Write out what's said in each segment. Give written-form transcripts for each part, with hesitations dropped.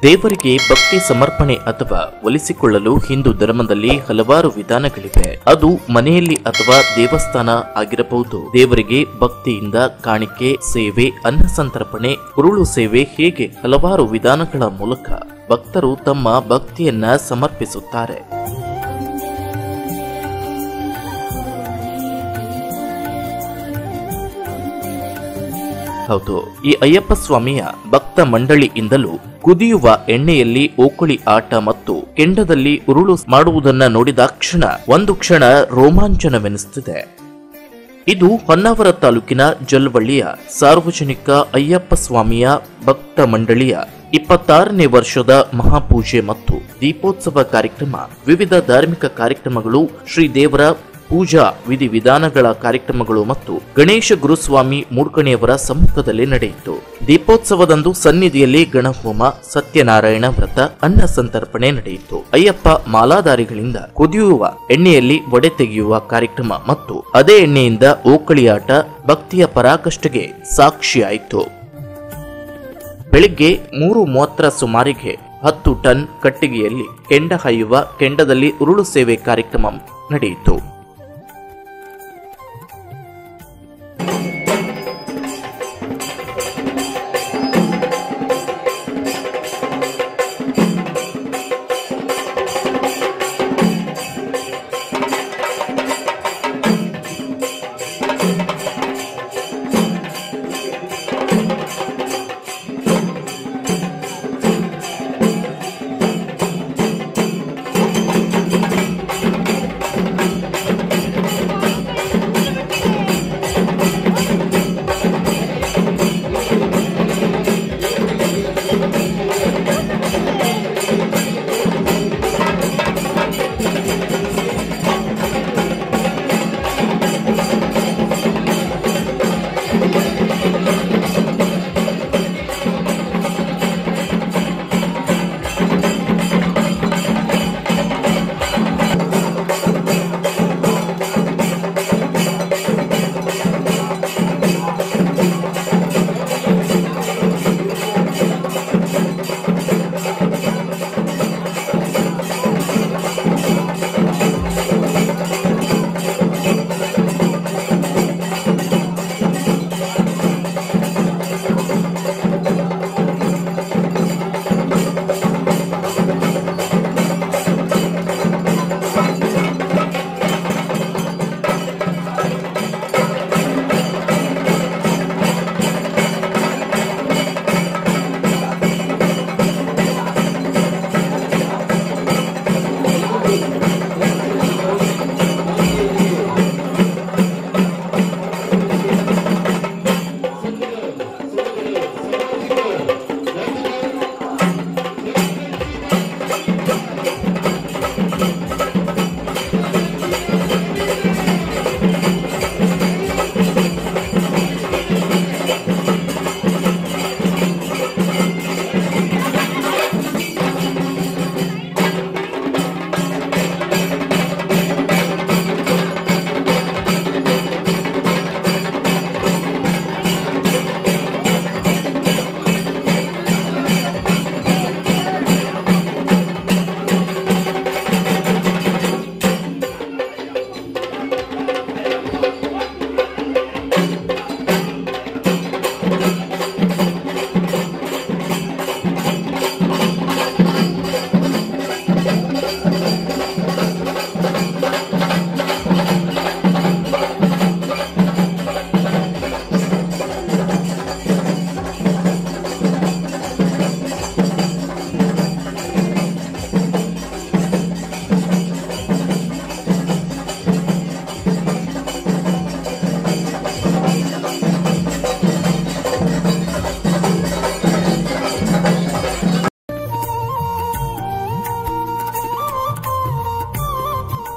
ದೇವರಿಗೆ ಭಕ್ತಿ ಸಮರ್ಪಣೆ ಅಥವಾ ಒಲಿಸಿಕೊಳ್ಳಲು ಹಿಂದೂ ಧರ್ಮದಲ್ಲಿ ಹಲವಾರು ವಿಧಾನಗಳಿವೆ. ಅದು ಮನೆಯಲ್ಲಿ ಅಥವಾ ದೇವಸ್ಥಾನ ಆಗಿರಬಹುದು. ದೇವರಿಗೆ ಭಕ್ತಿಯಿಂದ ಕಾಣಿಕೆ, ಸೇವೆ, ಅನ್ನ ಸಂತರ್ಪಣೆ, ಉರುಳು ಸೇವೆ ಹೀಗೆ ಹಲವಾರು ವಿಧಾನಗಳ ಮೂಲಕ ಭಕ್ತರು ತಮ್ಮ ಭಕ್ತಿಯನ್ನ ಸಮರ್ಪಿಸುತ್ತಾರೆ. ಹೌದು, ಈ ಅಯ್ಯಪ್ಪ ಸ್ವಾಮಿಯ ಭಕ್ತ ಮಂಡಳಿಯಿಂದಲೂ ಕುದಿಯುವ ಎಣ್ಣೆಯಲ್ಲಿ ಓಕುಳಿ ಆಟ ಮತ್ತು ಕೆಂಡದಲ್ಲಿ ಉರುಳು ಮಾಡುವುದನ್ನ ನೋಡಿದಾಕ್ಷಣ ಒಂದು ಕ್ಷಣ ರೋಮಾಂಚನವೆನಿಸುತ್ತಿದೆ. ಇದು ಹೊನ್ನಾವರ ತಾಲೂಕಿನ ಜಲ್ವಳ್ಳಿಯ ಸಾರ್ವಜನಿಕ ಅಯ್ಯಪ್ಪ ಸ್ವಾಮಿಯ ಭಕ್ತ ಮಂಡಳಿಯ 26ನೇ ವರ್ಷದ ಮಹಾಪೂಜೆ ಮತ್ತು ದೀಪೋತ್ಸವ ಕಾರ್ಯಕ್ರಮ, ವಿವಿಧ ಧಾರ್ಮಿಕ ಕಾರ್ಯಕ್ರಮಗಳು, ಶ್ರೀದೇವರ ಪೂಜಾ ವಿಧಿವಿಧಾನಗಳ ಕಾರ್ಯಕ್ರಮಗಳು ಮತ್ತು ಗಣೇಶ ಗುರುಸ್ವಾಮಿ ಮೂಡ್ಕಣಿಯವರ ಸಮ್ಮುಖದಲ್ಲಿ ನಡೆಯಿತು. ದೀಪೋತ್ಸವದಂದು ಸನ್ನಿಧಿಯಲ್ಲಿ ಗಣಹೋಮ, ಸತ್ಯನಾರಾಯಣ ವ್ರತ, ಅನ್ನ ಸಂತರ್ಪಣೆ ನಡೆಯಿತು. ಅಯ್ಯಪ್ಪ ಮಾಲಾಧಾರಿಗಳಿಂದ ಕುದಿಯುವ ಎಣ್ಣೆಯಲ್ಲಿ ಒಡೆ ತೆಗೆಯುವ ಕಾರ್ಯಕ್ರಮ ಮತ್ತು ಅದೇ ಎಣ್ಣೆಯಿಂದ ಓಕಳಿಯಾಟ ಭಕ್ತಿಯ ಪರಾಕಾಷ್ಠೆಗೆ ಸಾಕ್ಷಿಯಾಯಿತು. ಬೆಳಿಗ್ಗೆ 3:30 ಸುಮಾರಿಗೆ 10 ಟನ್ ಕಟ್ಟಿಗೆಯಲ್ಲಿ ಕೆಂಡ ಹಾಯುವ, ಕೆಂಡದಲ್ಲಿ ಉರುಳು ಸೇವೆ ಕಾರ್ಯಕ್ರಮ ನಡೆಯಿತು.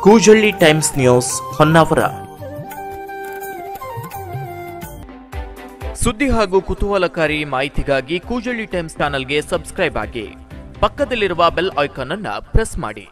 Koojalli times news Honnavar. ಸುದ್ದಿ ಹಾಗೂ ಕುತೂಹಲಕಾರಿ ಮಾಹಿತಿಗಾಗಿ ಕೂಜಳ್ಳಿ ಟೈಮ್ಸ್ ಚಾನೆಲ್ಗೆ ಸಬ್ಸ್ಕ್ರೈಬ್ ಆಗಿ, ಪಕ್ಕದಲ್ಲಿರುವ ಬೆಲ್ ಐಕಾನ್ ಅನ್ನು ಪ್ರೆಸ್ ಮಾಡಿ.